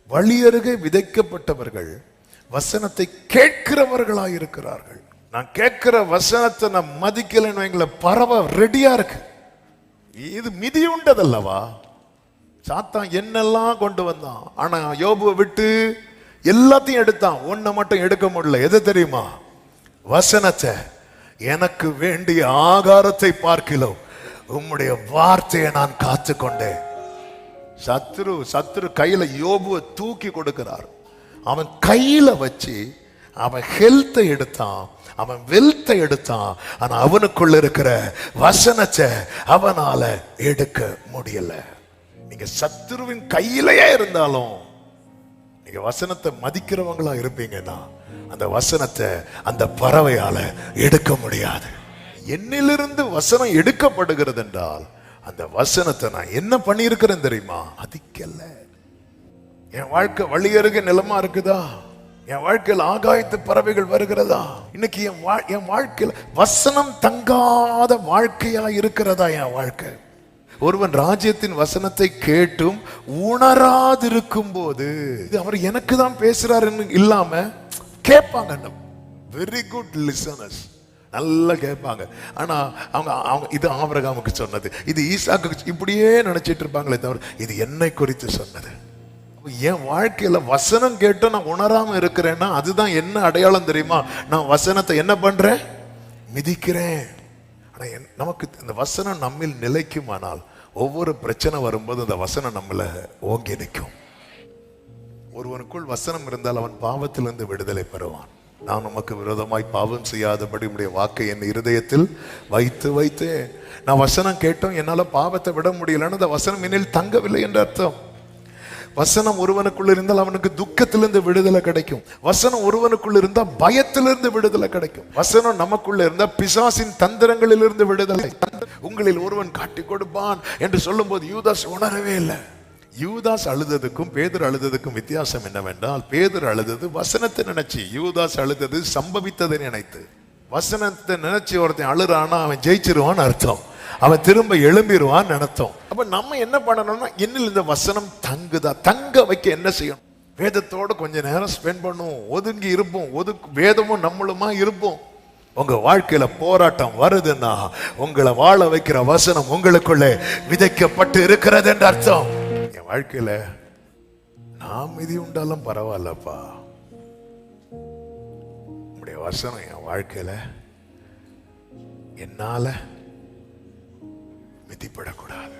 வழியருகே விதைக்கப்பட்டவர்கள் வசனத்தை கேட்கிறவர்களாய் இருக்கிறார்கள். நான் கேட்கிற வசனத்தை நான் மதிக்கலைன்னு எங்களை பறவை ரெடியா இருக்கு. இது மிதி உண்டதல்லவா? சாத்தான் என்னெல்லாம் கொண்டு வந்தான், ஆனா யோபுவை விட்டு எல்லாத்தையும் எடுத்தான். ஒன்ன மட்டும் எடுக்க முடியல. எது தெரியுமா? வசனத்தை. எனக்கு வேண்டிய ஆகாரத்தை பார்க்கிலும் உம்முடைய வார்த்தையை நான் காத்து கொண்டேன். சத்துரு கையில யோபுவை தூக்கி கொடுக்கிறார். அவன் கையில வச்சு அவன் ஹெல்த்தை எடுத்தான், அவன் வெல்த்தை எடுத்தான். ஆனா அவனுக்குள்ள இருக்கிற வசனத்தை அவனால எடுக்க முடியல. நீங்க சத்துருவின் கையிலேயே இருந்தாலும் நீங்க வசனத்தை மதிக்கிறவங்களா இருப்பீங்கன்னா அந்த வசனத்தை அந்த பறவையால எடுக்க முடியாது. என்னிலிருந்து வசனம் எடுக்கப்படுகிறது என்றால் அந்த வசனத்தை நான் என்ன பண்ணியிருக்கிறேன் தெரியுமா? மதிக்கல. என் வாழ்க்கை வழியருகே நிலமா இருக்குதா? என் வாழ்க்கையில் ஆகாயத்து பறவைகள் வருகிறதா? இன்னைக்கு என் வாழ்க்கையில் வசனம் தங்காத வாழ்க்கையா இருக்கிறதா என் வாழ்க்கை? ஒருவன் ராஜ்யத்தின் வசனத்தை கேட்டும் உணராதிருக்கும் போது அவர் எனக்கு தான் பேசுறாருன்னு இல்லாம கேட்பாங்க. வெரி குட் லிசனர்ஸ், நல்லா கேட்பாங்க. ஆனா அவங்க இது ஆபிரகாமுக்கு சொன்னது, இது ஈசாக்கு, இப்படியே நினைச்சிட்டு இருப்பாங்களே தவிர இது என்னை குறித்து சொன்னது. என் வாழ்க்கையில வசனம் கேட்டு நான் உணராம இருக்கிறேன்னா அதுதான் என்ன அடையாளம் தெரியுமா? நான் வசனத்தை என்ன பண்றேன்? மிதிக்கிறேன். ஆனா நமக்கு இந்த வசனம் நம்மில் நிலைக்குமானால் ஒவ்வொரு பிரச்சனை வரும்போது அந்த வசனம் நம்மள ஓங்கி நிற்கும். ஒருவனுக்குள் வசனம் இருந்தால் அவன் பாவத்திலிருந்து விடுதலை பெறுவான். நான் நமக்கு விரோதமாய் பாவம் செய்யாதபடி உடைய வாக்கை என் இருதயத்தில் வைத்து வைத்து நான் வசனம் கேட்டோம், என்னால பாவத்தை விட முடியலன்னு அந்த வசனம் என்னில் தங்கவில்லை என்று அர்த்தம். வசனம் ஒருவனுக்குள்ள இருந்தால் அவனுக்கு துக்கத்திலிருந்து விடுதலை கிடைக்கும். வசனம் ஒருவனுக்குள்ள இருந்தா பயத்திலிருந்து விடுதலை கிடைக்கும். வசனம் நமக்குள்ள இருந்தா பிசாசின் தந்திரங்களிலிருந்து விடுதலை. உங்களில் ஒருவன் காட்டி கொடுப்பான் என்று சொல்லும் போது யூதாஸ் உணரவே இல்லை. யூதாஸ் அழுததுக்கும் பேதுரு அழுததுக்கும் வித்தியாசம் என்னவென்றால், பேதுரு அழுதது வசனத்தை நினைச்சு, யூதாஸ் அழுதது சம்பவித்ததை நினைத்து. வசனத்தை நினைச்சு ஒருத்தன் அழுறானா அவன் ஜெயிச்சிருவான்னு அர்த்தம், அவன் திரும்ப எழும்பிடுவான்னு நினைத்தோம். அப்ப நம்ம என்ன பண்ணணும்னா, என்னில் இந்த வசனம் தங்குதா? தங்க வைக்க என்ன செய்யணும்? வேதத்தோட கொஞ்ச நேரம் ஸ்பெண்ட் பண்ணுவோம், ஒதுங்கி இருப்போம், வேதமும் நம்மளுமா இருப்போம். உங்க வாழ்க்கையில போராட்டம் வருதுன்னா உங்களை வாழ வைக்கிற வசனம் உங்களுக்குள்ளே விதைக்கப்பட்டு இருக்கிறது என்று அர்த்தம். என் வாழ்க்கையில நான் மிதி உண்டாலும் பரவாயில்லப்பா, உங்களுடைய வசனம் என் வாழ்க்கையில என்னால மிதிப்படக்கூடாது.